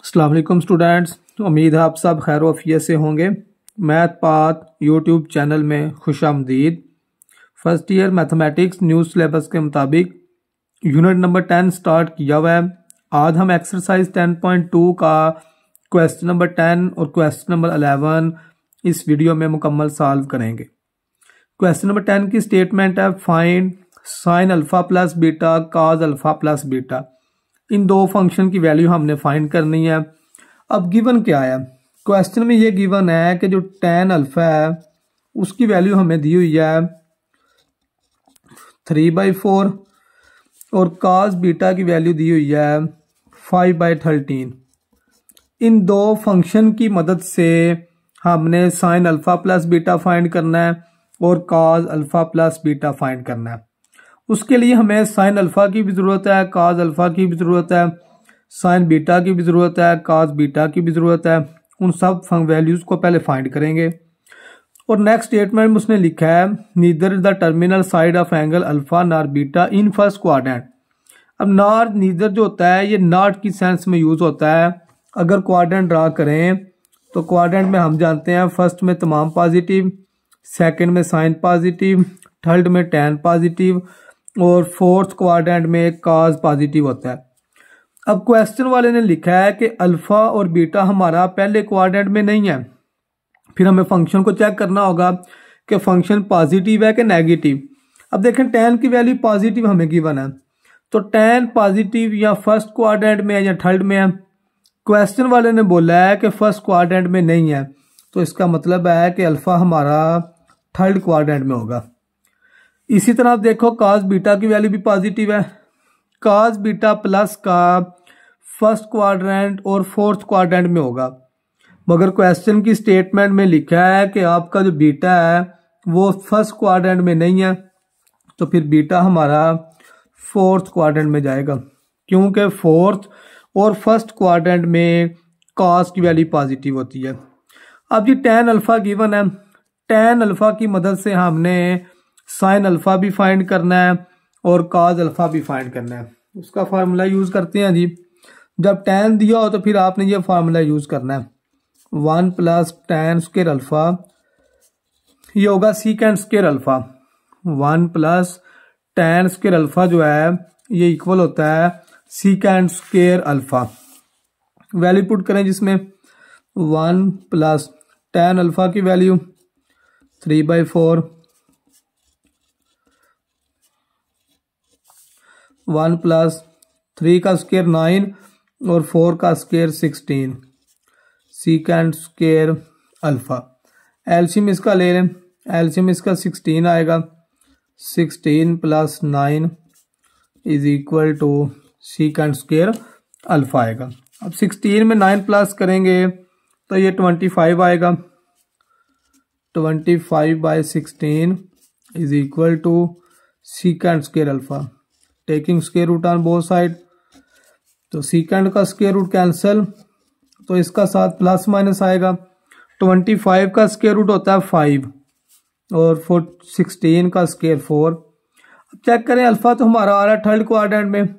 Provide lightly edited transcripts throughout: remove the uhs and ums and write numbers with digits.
अस्सलाम वालेकुम स्टूडेंट्स, उम्मीद है आप सब खैर वफियत से होंगे। मैथ पाथ यूट्यूब चैनल में खुशामदीद। First year mathematics new syllabus के मुताबिक यूनिट नंबर 10 स्टार्ट किया हुआ है। आज हम एक्सरसाइज 10.2 का क्वेश्चन नंबर 10 और क्वेश्चन नंबर 11 इस वीडियो में मुकम्मल सॉल्व करेंगे। क्वेश्चन नंबर 10 की स्टेटमेंट है, find sine alpha plus beta cos alpha plus beta. इन दो फंक्शन की वैल्यू हमने फाइंड करनी है। अब गिवन क्या है, क्वेश्चन में ये गिवन है कि जो tan अल्फा है उसकी वैल्यू हमें दी हुई है 3/4 और cos बीटा की वैल्यू दी हुई है 5/13। इन दो फंक्शन की मदद से हमने sign alpha plus beta find करना है और cos alpha plus beta find करना है। उसके लिए हमें साइन अल्फा की भी ज़रूरत है, काज अल्फा की भी ज़रूरत है, साइन बीटा की भी ज़रूरत है, काज बीटा की भी ज़रूरत है। उन सब वैल्यूज़ को पहले फाइंड करेंगे। और नेक्स्ट स्टेटमेंट में उसने लिखा है, neither the terminal side of angle alpha नार बीटा इन फर्स्ट क्वाड्रेंट। अब नार नीदर जो होता है ये नॉट की सेंस में यूज़ होता है। अगर क्वाड्रेंट ड्रा करें तो क्वाड्रेंट में हम जानते हैं फर्स्ट में तमाम पॉजिटिव, सेकेंड में साइन पॉजिटिव, थर्ड में टैन पॉजिटिव और फोर्थ क्वाड्रेंट में काज पॉजिटिव होता है। अब क्वेश्चन वाले ने लिखा है कि अल्फा और बीटा हमारा पहले क्वाड्रेंट में नहीं है। फिर हमें फंक्शन को चेक करना होगा कि फंक्शन पॉजिटिव है कि नेगेटिव। अब देखें टैन की वैल्यू पॉजिटिव हमें गिवन है, तो टैन पॉजिटिव या फर्स्ट क्वाड्रेंट में है या थर्ड में है। क्वेश्चन वाले ने बोला है कि फर्स्ट क्वाड्रेंट में नहीं है, तो इसका मतलब है कि अल्फा हमारा थर्ड क्वाड्रेंट में होगा। इसी तरह आप देखो काज बीटा की वैल्यू भी पॉजिटिव है। काज बीटा प्लस का फर्स्ट क्वाड्रेंट और फोर्थ क्वाड्रेंट में होगा, मगर क्वेश्चन की स्टेटमेंट में लिखा है कि आपका जो बीटा है वो फर्स्ट क्वाड्रेंट में नहीं है, तो फिर बीटा हमारा फोर्थ क्वाड्रेंट में जाएगा, क्योंकि फोर्थ और फर्स्ट क्वाड्रेंट में काज की वैल्यू पॉजिटिव होती है। अब जी टैन अल्फा गिवन है, टैन अल्फा की मदद से हमने साइन अल्फा भी फाइंड करना है और काज अल्फा भी फाइंड करना है। उसका फार्मूला यूज करते हैं जी। जब टैन दिया हो तो फिर आपने ये फार्मूला यूज करना है, 1 प्लस टैन स्क्वायर अल्फा, ये होगा secant square alpha. 1 plus tan square alpha जो है ये इक्वल होता है secant square alpha. Value put करें जिसमें 1 प्लस टैन अल्फा की वैल्यू 3/4, 1 प्लस 3 का स्क्वायर 9 और 4 का square 16 secant square alpha. LCM इसका ले लें, एलसीएम इसका 16 आएगा। 16 plus 9 is equal to secant square alpha आएगा। अब 16 में 9 प्लस करेंगे तो ये 25 आएगा। 25/16 is equal to secant square alpha. Taking square root on both side, तो सीकेंड का स्क्वायर रूट कैंसिल, तो इसका साथ प्लस माइनस आएगा। 25 का स्क्वायर रूट होता है 5 और 16 का स्क्वायर 4। अब चेक करें, अल्फा तो हमारा आ रहा है थर्ड क्वाड्रेंट में।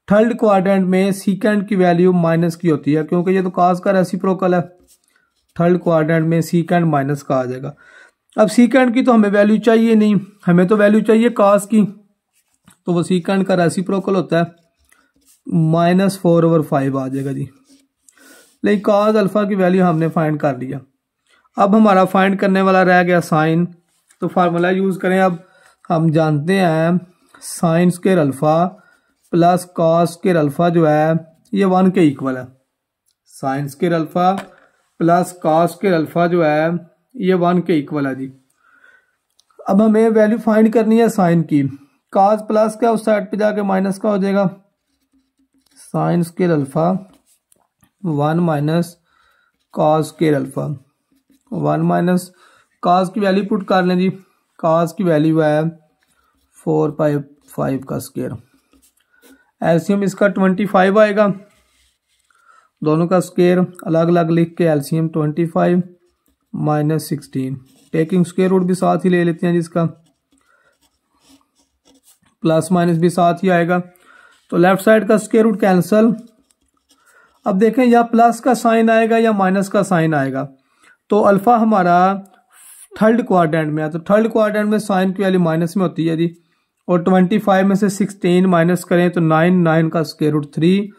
थर्ड क्वाड्रेंट में सीकेंड की वैल्यू माइनस की होती है, क्योंकि ये तो काज का रेसिप्रोकल है। थर्ड क्वाड्रेंट में सीकेंड माइनस का आ जाएगा। अब सीकेंड की तो हमें वैल्यू चाहिए नहीं, हमें तो वैल्यू चाहिए काज की, तो वो सीकेंड का रेसिप्रोकल होता है, -4/5 आ जाएगा जी। लेकिन काज अल्फा की वैल्यू हमने फाइंड कर लिया। अब हमारा फाइंड करने वाला रह गया साइन, तो फार्मूला यूज करें। अब हम जानते हैं sign square alpha plus cos square alpha जो है ये 1 के इक्वल है। Sine square alpha plus cos square alpha जो है ये 1 के इक्वल है जी। अब हमें वैल्यू फाइंड करनी है साइन की। काज प्लस का उस साइड पे जाके माइनस का हो जाएगा। Sign square alpha 1 minus cos square alpha, 1 minus काज की वैल्यू पुट कर लें जी। काज की वैल्यू है 4/5 का स्क्वायर। एलसीएम इसका 25 आएगा। दोनों का स्क्वायर अलग अलग लिख के एलसीएम 25 - 16। टेकिंग स्क्वायर रूट भी साथ ही ले लेते हैं जिसका, प्लस माइनस भी साथ ही आएगा। तो लेफ्ट साइड का स्क्वायर रूट कैंसिल अब देखें या प्लस का साइन आएगा या माइनस का साइन आएगा। तो अल्फा हमारा थर्ड क्वाड्रेंट में है, तो थर्ड क्वाड्रेंट में साइन की वैल्यू माइनस में होती है जी। और 25 में से 16 माइनस करें तो 9, 9 का स्क्वायर रूट 3,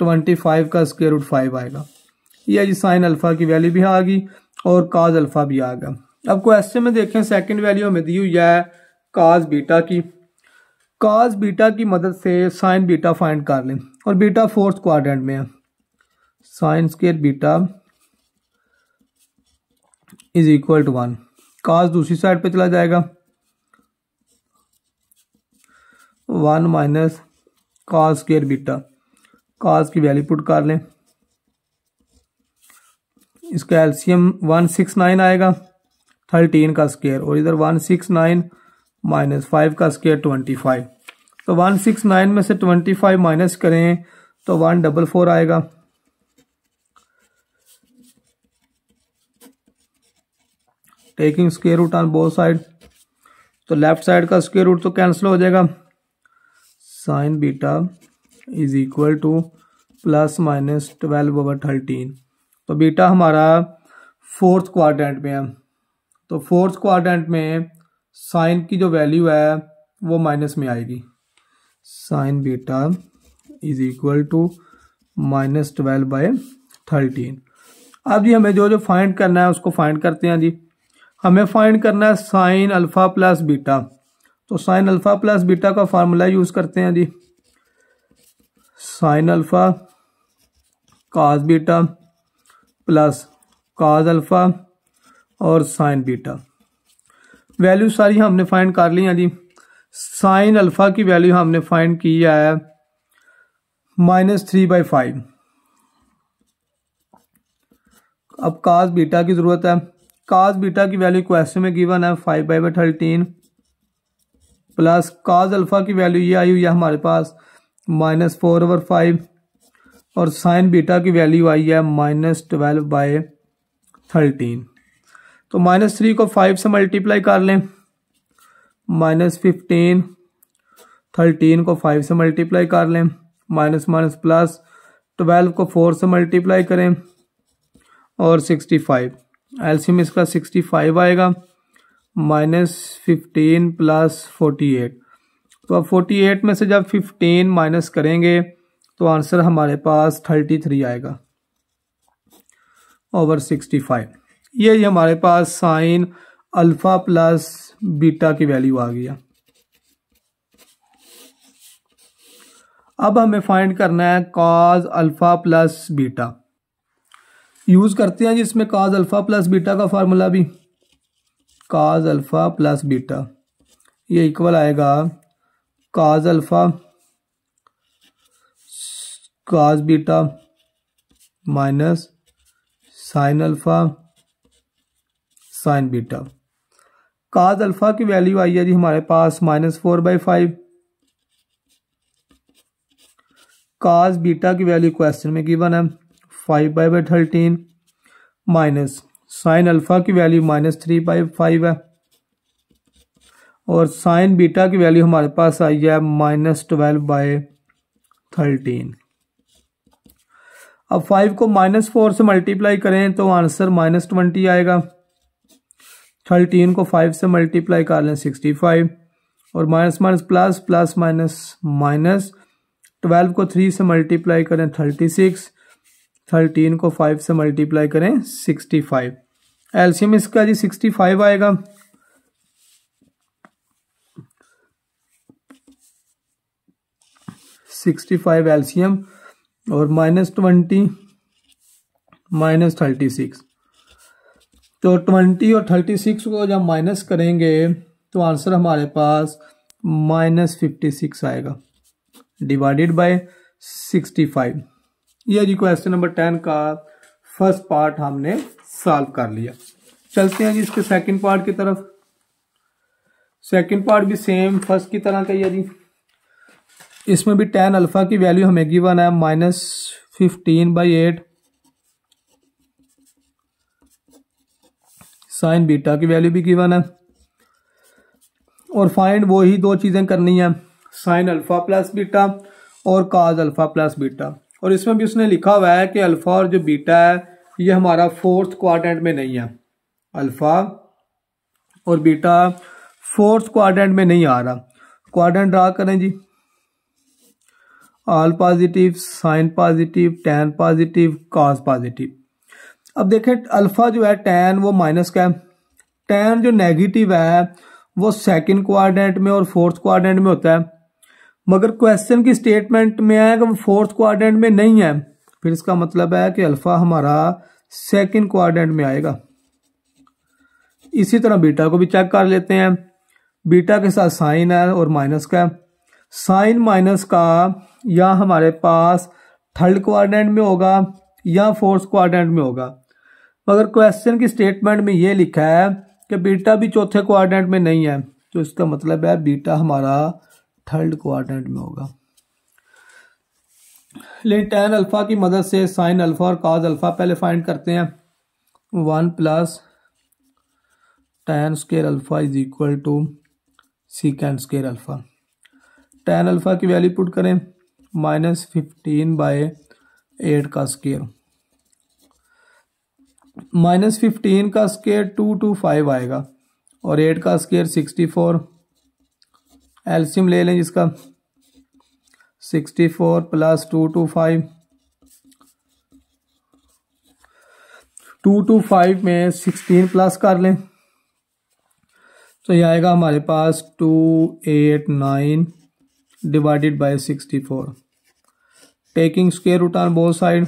25 का स्क्वायर रूट 5 आएगा। यह जी साइन अल्फा की वैल्यू भी आ गई और काज अल्फा भी आ गया। अब क्वेश्चन में देखें सेकंड वैल्यू हमें दी हुई है काज बीटा की। काज बीटा की मदद से साइन बीटा फाइंड कर लें और बीटा फोर्थ क्वाड्रेंट में है। Sine square beta is equal to 1। Cos दूसरी साइड पे चला जाएगा, 1 minus cos square beta. Cos की वैल्यू पुट कर लें, इसका एलसीएम 169 आएगा, 13 का स्क्वायर और इधर 169 माइनस 5 का स्क्वायर 25। तो 169 में से 25 माइनस करें तो 144 आएगा। Taking square root on both side, तो लेफ्ट साइड का स्क्वायर रूट तो कैंसिल हो जाएगा। Sine beta is equal to plus minus 12/13। तो बीटा हमारा फोर्थ क्वाड्रेंट में है, तो फोर्थ क्वाड्रेंट में साइन की जो वैल्यू है वो माइनस में आएगी। Sine beta is equal to minus 12/13। अब जी हमें जो जो फाइंड करना है उसको फाइंड करते हैं जी। हमें फाइंड करना है साइन अल्फा प्लस बीटा, तो साइन अल्फा प्लस बीटा का फार्मूला यूज करते हैं जी। Sine alpha cos beta plus cos alpha और साइन बीटा। वैल्यू सारी हमने फाइंड कर ली है जी। साइन अल्फा की वैल्यू हमने फाइंड की है -3/5। अब काज बीटा की जरूरत है। काज बीटा की वैल्यू क्वेश्चन में गिवन है 5/13 प्लस काज अल्फा की वैल्यू ये आई हुई है हमारे पास -4/5 और साइन बीटा की वैल्यू आई है -12/13। तो -3 को 5 से मल्टीप्लाई कर लें, -15, 13 को 5 से मल्टीप्लाई कर लें, माइनस माइनस प्लस 12 को 4 से मल्टीप्लाई करें और 65। एलसीएम इसका 65 आएगा, -15 प्लस 48। तो अब 48 में से जब 15 माइनस करेंगे तो आंसर हमारे पास 33 आएगा ओवर 65। ये हमारे पास साइन अल्फा प्लस बीटा की वैल्यू आ गई है। अब हमें फाइंड करना है cause alpha plus beta. Use करते हैं जिसमें कॉज अल्फा प्लस बीटा का फार्मूला भी। कॉज अल्फा प्लस बीटा ये इक्वल आएगा cause alpha cos beta minus sine alpha sine beta. Cos alpha की वैल्यू आई है जी हमारे पास -4/5। कॉज बीटा की वैल्यू क्वेश्चन में गिवन है 5/13 माइनस साइन अल्फा की वैल्यू -3/5 है और साइन बीटा की वैल्यू हमारे पास आई है -12/13। अब 5 को -4 से मल्टीप्लाई करें तो आंसर -20 आएगा। 13 को 5 से मल्टीप्लाई कर लें 65 और minus minus plus plus minus minus 12 को 3 से मल्टीप्लाई करें 36, 13 को 5 से मल्टीप्लाई करें 65। एलसीएम इसका जी 65 आएगा। -65 एलसीएम और -20 -36। तो 20 और 36 को जब माइनस करेंगे तो आंसर हमारे पास -56 आएगा डिवाइडेड बाय 65। यह जी क्वेश्चन नंबर 10 का फर्स्ट पार्ट हमने सॉल्व कर लिया। चलते हैं जी इसके सेकंड पार्ट की तरफ। सेकंड पार्ट भी सेम फर्स्ट की तरह का ही है जी। इसमें भी tan अल्फा की वैल्यू हमें गिवन है -15/8। साइन बीटा की वैल्यू भी गिवन है और फाइंड वो ही दो चीजें करनी है, साइन अल्फा प्लस बीटा और काज अल्फा प्लस बीटा। और इसमें भी उसने लिखा हुआ है कि अल्फ़ा और जो बीटा है ये हमारा फोर्थ क्वाड्रेंट में नहीं है, अल्फ़ा और बीटा फोर्थ क्वाड्रेंट में नहीं आ रहा। क्वाड्रेंट ड्रा करें जी, all positive, sine positive, tan positive, cos positive. अब देखें अल्फा जो है टैन वो माइनस का है, टैन जो नेगेटिव है वो सेकंड क्वाड्रेंट में और फोर्थ क्वाड्रेंट में होता है, मगर क्वेश्चन की स्टेटमेंट में है कि वो फोर्थ क्वाड्रेंट में नहीं है, फिर इसका मतलब है कि अल्फा हमारा सेकंड क्वाड्रेंट में आएगा। इसी तरह बीटा को भी चेक कर लेते हैं। बीटा के साथ साइन है और माइनस का, साइन माइनस का या हमारे पास थर्ड क्वाड्रेंट में होगा या फोर्थ क्वाड्रेंट में होगा, मगर क्वेश्चन की स्टेटमेंट में ये लिखा है कि बीटा भी चौथे क्वाड्रेंट में नहीं है, तो इसका मतलब है बीटा हमारा थर्ड क्वाड्रेंट में होगा। लेकिन टैन अल्फा की मदद से साइन अल्फा और कॉस अल्फा पहले फाइंड करते हैं। 1 plus tan square alpha is equal to secant square alpha. Tan alpha की वैल्यू पुट करें, -15/8 का स्क्वायर, -15 का स्क्वायर 225 आएगा और 8 का स्क्वायर 64। एलसीएम ले लें जिसका, 64 प्लस 225, 225 में 16 प्लस कर लें तो ये आएगा हमारे पास 289 divided by 64। Taking square root on both side,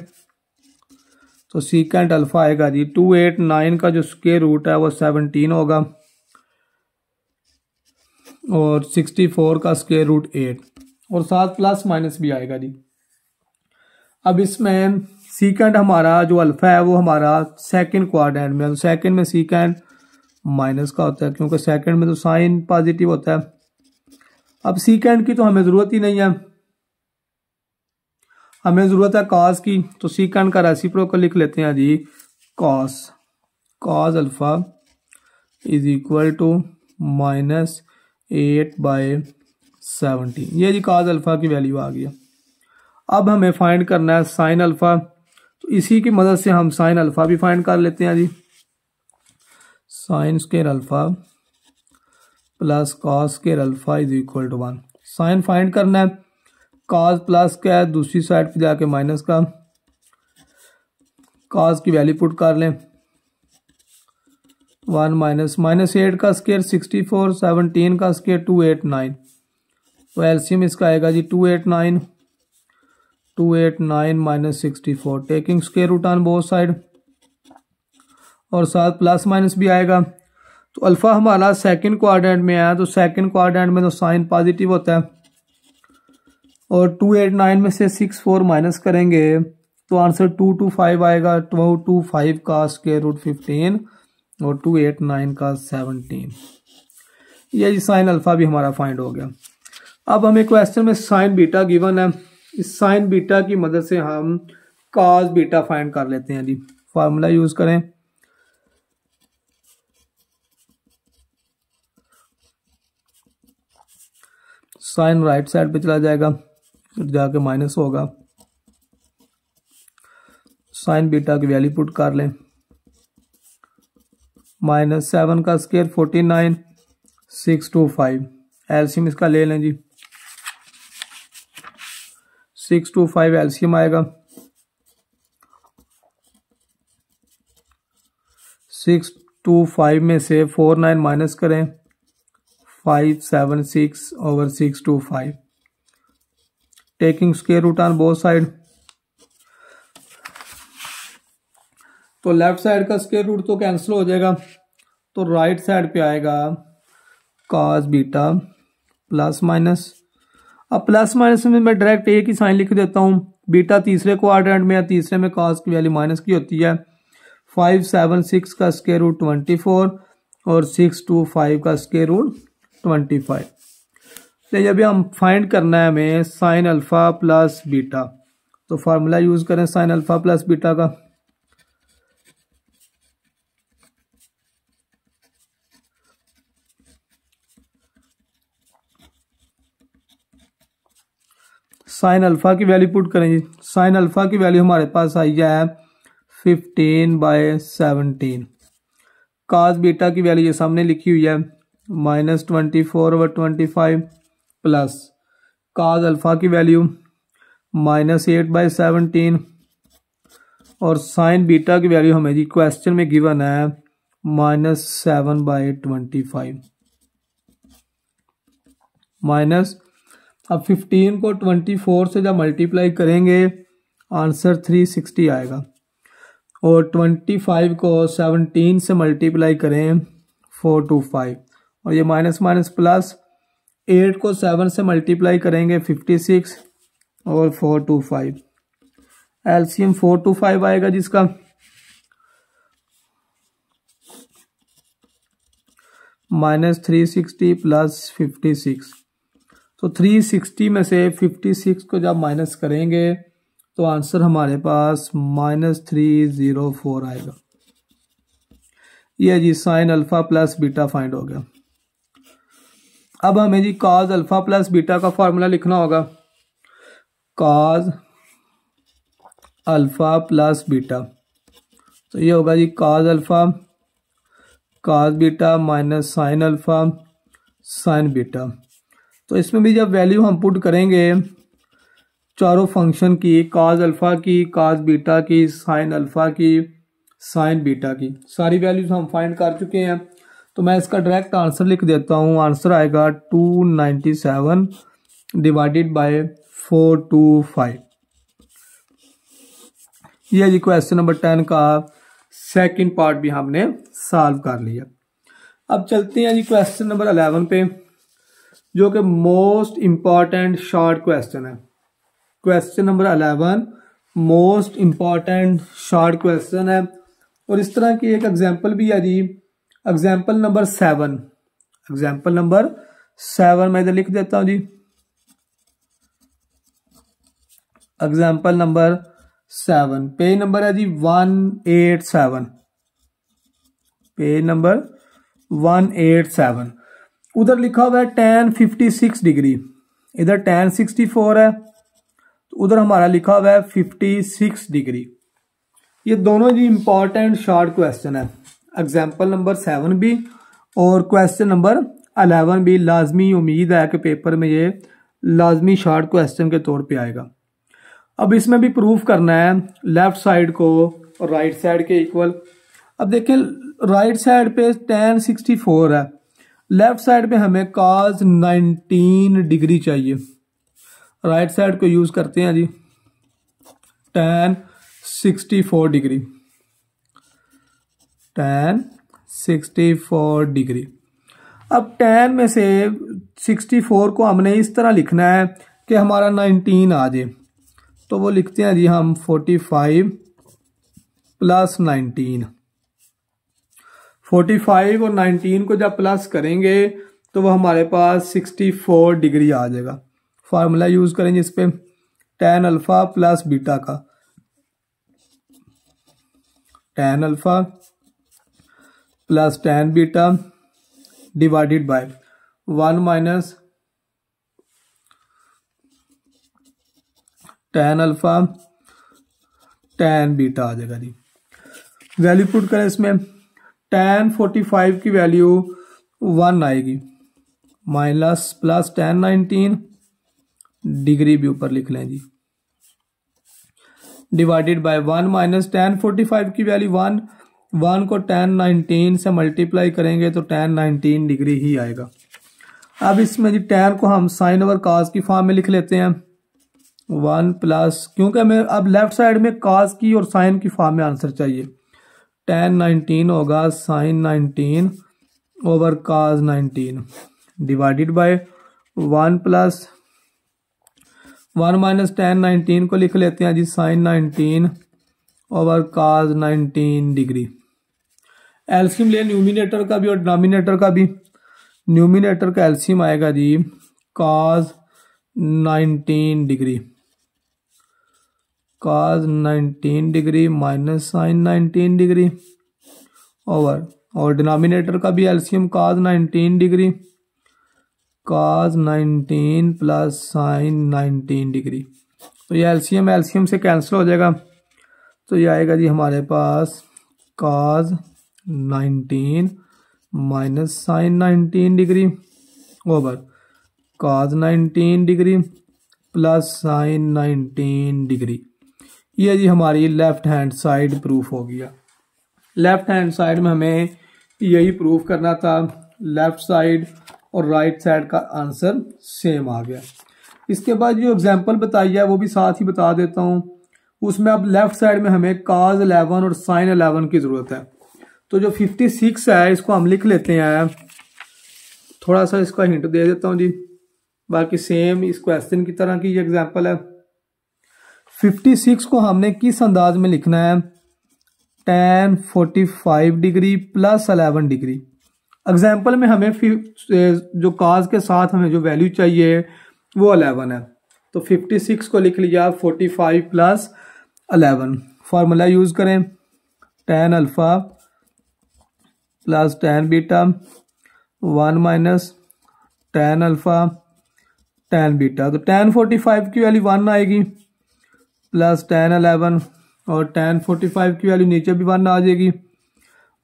तो सीकेंट अल्फा आएगा जी 289 का जो स्क्वायर रूट है वो 17 होगा और 64 का स्क्वायर रूट 8 और साथ प्लस माइनस भी आएगा जी। अब इसमें सीकेंट हमारा जो अल्फा है वो हमारा सेकंड क्वाड्रेंट में, तो सेकंड में सीकेंट माइनस का होता है क्योंकि सेकंड में तो साइन पॉजिटिव होता है। अब सीकेंट की तो हमें जरूरत ही नहीं है, हमें जरूरत है कॉस की, तो सीकेंट का रेसिप्रोकल लिख लेते हैं जी, cos, cos alpha is equal to -8/17। ये जी कॉस अल्फा की वैल्यू आ गई। अब हमें फाइंड करना है साइन अल्फा, तो इसी की मदद से हम साइन अल्फा भी फाइंड कर लेते हैं जी। Sine square alpha plus cos square alpha is equal to 1। Sine find करना है, कॉस प्लस क्या है दूसरी साइड पे जाके माइनस का, कॉस की वैल्यू पुट कर लें, 1 -8 का स्क्वायर 64, 17 का स्क्वायर 289, तो एलसीएम इसका आएगा जी 289 -64। Taking square root on both side और साथ प्लस माइनस भी आएगा। तो अल्फा हमारा सेकंड क्वाड्रेंट में है, तो सेकंड क्वाड्रेंट में तो साइन पॉजिटिव होता है और 289 में से 64 माइनस करेंगे तो आंसर 225 आएगा। 225 का स्क्वायर रूट 15 और 289 का 17। ये जी साइन अल्फा भी हमारा फाइंड हो गया। अब हमें क्वेश्चन में साइन बीटा गिवन है, इस साइन बीटा की मदद से हम कॉस बीटा फाइंड कर लेते हैं जी। फार्मूला यूज करें, साइन राइट साइड पे चला जाएगा फिर जाके माइनस होगा, साइन बीटा की वैल्यू पुट कर लें, -7 का स्क्वायर 49, 625। एलसीएम इसका ले लें जी, 625 एलसीएम आएगा, 625 में से 49 माइनस करें, 576 over 625। Taking square root on both side, तो लेफ्ट साइड का स्क्वायर रूट तो कैंसिल हो जाएगा, तो राइट साइड पे आएगा कॉस बीटा प्लस माइनस। अब प्लस माइनस में मैं डायरेक्ट एक ही साइन लिख देता हूं, बीटा तीसरे क्वाड्रेंट में है, तीसरे में कॉस की वैल्यू माइनस की होती है। 576 का स्क्वायर रूट 24 और 625 का स्क्वायर रूट 25। तो जब हम फाइंड करना है हमें साइन अल्फा प्लस बीटा, तो फार्मूला यूज करें साइन अल्फा प्लस बीटा का, साइन अल्फा की वैल्यू पुट करेंगे। साइन अल्फा की वैल्यू हमारे पास आई है 15/17। काज बीटा की वैल्यू ये सामने लिखी हुई है -24/25 प्लस काज अल्फा की वैल्यू -8/17 और साइन बीटा की वैल्यू हमें जी क्वेश्चन में गिवन है -7/25 माइनस। अब 15 को 24 से जब मल्टीप्लाई करेंगे आंसर 360 आएगा और 25 को 17 से मल्टीप्लाई करें 425 और ये माइनस माइनस प्लस 8 को 7 से मल्टीप्लाई करेंगे 56 और 425 एलसीएम 425 आएगा जिसका -360 प्लस 56। तो 360 में से 56 को जब माइनस करेंगे तो आंसर हमारे पास -304 आएगा। यह जी sine alpha plus beta find हो गया। अब हमें जी कॉज अल्फा प्लस बीटा का फॉर्मूला लिखना होगा। कॉज अल्फा प्लस बीटा तो ये होगा जी cos alpha cos beta minus sine alpha sine beta. तो इसमें भी जब वैल्यू हम पुट करेंगे चारों फंक्शन की, कॉज अल्फा की, कॉज बीटा की, साइन अल्फा की, साइन बीटा की, सारी वैल्यूज हम फाइंड कर चुके हैं। तो मैं इसका डायरेक्ट आंसर लिख देता हूँ। आंसर आएगा 297 डिवाइडेड बाय 425। यह जी क्वेश्चन नंबर 10 का सेकंड पार्ट भी हमने सॉल्व कर लिया। अब चलते हैं जी क्वेश्चन नंबर 11 पे, जो कि मोस्ट इंपॉर्टेंट शॉर्ट क्वेश्चन है। Question number 11 most important short question है और इस तरह की एक एग्जांपल भी है जी। एग्जांपल नंबर 7, एग्जांपल नंबर 7 मैं इधर लिख देता हूं जी। एग्जांपल नंबर 7 पेज नंबर है जी 187, पेज नंबर 187। उधर लिखा हुआ है tan 56 डिग्री, इधर tan 64 है तो उधर हमारा लिखा हुआ है 56 डिग्री। ये दोनों जी इंपॉर्टेंट शॉर्ट क्वेश्चन है। एग्जाम्पल नंबर 7 भी और क्वेश्चन नंबर 11 भी लाजमी उम्मीद है कि पेपर में ये लाजमी शॉर्ट क्वेश्चन के तौर पे आएगा। अब इसमें भी प्रूफ करना है लेफ्ट साइड को और राइट साइड के इक्वल। अब देखें राइट साइड पे tan 64 है, लेफ्ट साइड पे हमें cos 19 डिग्री चाहिए। राइट साइड को यूज करते हैं जी tan 64 डिग्री, tan 64 डिग्री। अब tan में से 64 को हमने इस तरह लिखना है कि हमारा 19 आ जाए, तो वो लिखते हैं जी हम 45 प्लस 19। 45 और 19 को जब प्लस करेंगे तो वो हमारे पास 64 डिग्री आ जाएगा। फार्मूला यूज करेंगे इस पे tan अल्फा प्लस बीटा का, tan alpha plus tan beta divided by 1 minus tan alpha tan beta आ जाएगा जी। वैल्यू पुट करें इसमें, tan 45 की वैल्यू 1 आएगी माइनस प्लस tan 19 डिग्री भी ऊपर लिख लें जी डिवाइडेड बाय 1 माइनस tan 45 की वैल्यू 1 को tan 19 से मल्टीप्लाई करेंगे तो tan 19 डिग्री ही आएगा। अब इसमें जी tan को हम साइन ओवर cos की फॉर्म में लिख लेते हैं 1 प्लस, क्योंकि हमें अब लेफ्ट साइड में cos की और साइन की फॉर्म में आंसर चाहिए। tan 19 होगा sine 19 over cos 19 divided by 1 plus 1 minus tan 19 को लिख लेते हैं जी sine 19 over cos 19 degree. LCM ले न्यूमिनेटर का भी और डिनोमिनेटर का भी। न्यूमिनेटर का एलसीएम आएगा जी cos 19 degree, cos 19 degree minus sine 19 degree over, और डिनोमिनेटर का भी LCM cos 19 degree, cos 19 degree minus sine 19 degree over, और डिनोमिनेटर का भी LCM cos 19 degree minus sine 19 degree over, और डिनोमिनेटर का भी LCM cos 19 degree minus sine 19 degree over, और डिनोमिनेटर का भी LCM cos 19 degree cos 19 plus sine 19 degree. तो ये एलसीएम से कैंसिल हो जाएगा, तो ये आएगा जी हमारे पास cos 19 minus sine 19 degree over cos 19 degree plus sine 19 degree. ये जी हमारी लेफ्ट हैंड साइड प्रूफ हो गया। लेफ्ट हैंड साइड में हमें यही प्रूफ करना था, लेफ्ट साइड और राइट साइड का आंसर सेम आ गया। इसके बाद जो एग्जांपल बताई है वो भी साथ ही बता देता हूँ। उसमें अब लेफ्ट साइड में हमें cos 11 और sin 11 की जरूरत है। तो जो 56 है इसको हम लिख लेते हैं, थोड़ा सा इसका हिंट दे देता हूँ जी, बाकी सेम इस क्वेश्चन की तरह की ये एग्जांपल है। 56 को हमने किस अंदाज में लिखना है, tan 45 degree plus 11 degree. Example में हमें जो cos के साथ हमें जो वैल्यू चाहिए वो 11 है, तो 56 को लिख लिया 45 प्लस 11। फार्मूला यूज करें, tan alpha plus tan beta 1 minus tan alpha tan beta. तो tan 45 की वैल्यू 1 आएगी प्लस tan 11, और tan 45 की वैल्यू नीचे भी 1 आ जाएगी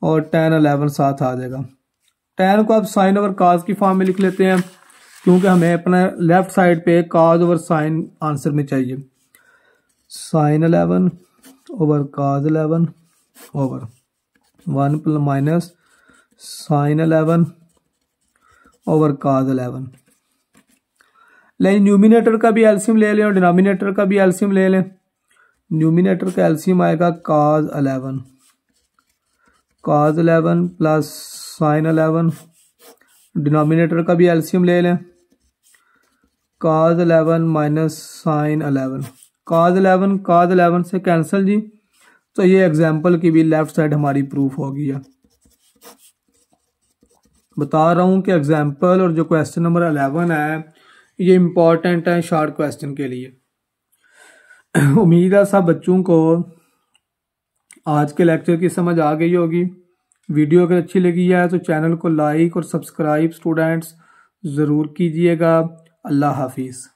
और tan 11 साथ आ जाएगा। tan को आप साइन ओवर cos की फॉर्म में लिख लेते हैं, क्योंकि हमें अपना लेफ्ट साइड पे cos ओवर साइन आंसर में चाहिए। Sine 11 over cos 11 over 1 plus minus sine 11 over cos 11। लेकिन न्यूमिनेटर का भी एलसीएम ले लें और डिनोमिनेटर का भी एलसीएम ले लें। न्यूमिनेटर का एलसीएम आएगा cos 11 प्लस साइन 11। डिनोमिनेटर का भी एलसीएम ले लें, cos 11 माइनस साइन 11। cos 11 से कैंसिल जी, तो ये एग्जाम्पल की भी लेफ्ट साइड हमारी प्रूफ हो गया। बता रहा हूं कि एग्जाम्पल और जो क्वेश्चन नंबर 11 है ये इम्पोर्टेंट है शॉर्ट क्वेश्चन के लिए। उम्मीद है सब बच्चों को आज के लेक्चर की समझ आ गई होगी। वीडियो अगर अच्छी लगी है तो चैनल को लाइक और सब्सक्राइब स्टूडेंट्स ज़रूर कीजिएगा। अल्लाह हाफिज़।